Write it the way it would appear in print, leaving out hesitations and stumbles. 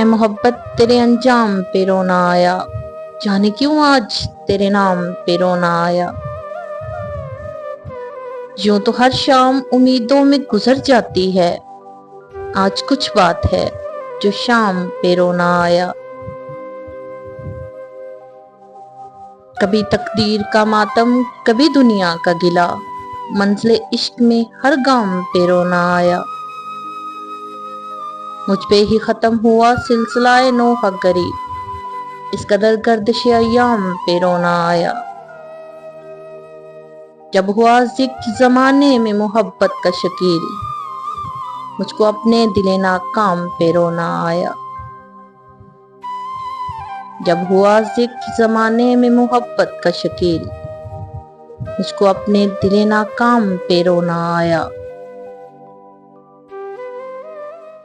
اے محبت تیرے انجام پہ رونا آیا، جانے کیوں آج تیرے نام پہ رونا آیا۔ یوں تو ہر شام امیدوں میں گزر جاتی ہے، آج کچھ بات ہے جو شام پہ رونا آیا۔ کبھی تقدیر کا ماتم کبھی دنیا کا گلہ، منزل عشق میں ہر گام پہ رونا آیا۔ مجھ پہ ہی ختم ہوا سلسلہ نوحہ گری، اس قدر گردش ایام پہ رونا آیا۔ جب ہوا ذکر زمانے میں محبت کا شکیل، مجھ کو اپنے دل ناکام پہ رونا آیا۔ جب ہوا ذکر زمانے میں محبت کا شکیل، مجھ کو اپنے دل ناکام پہ رونا آیا۔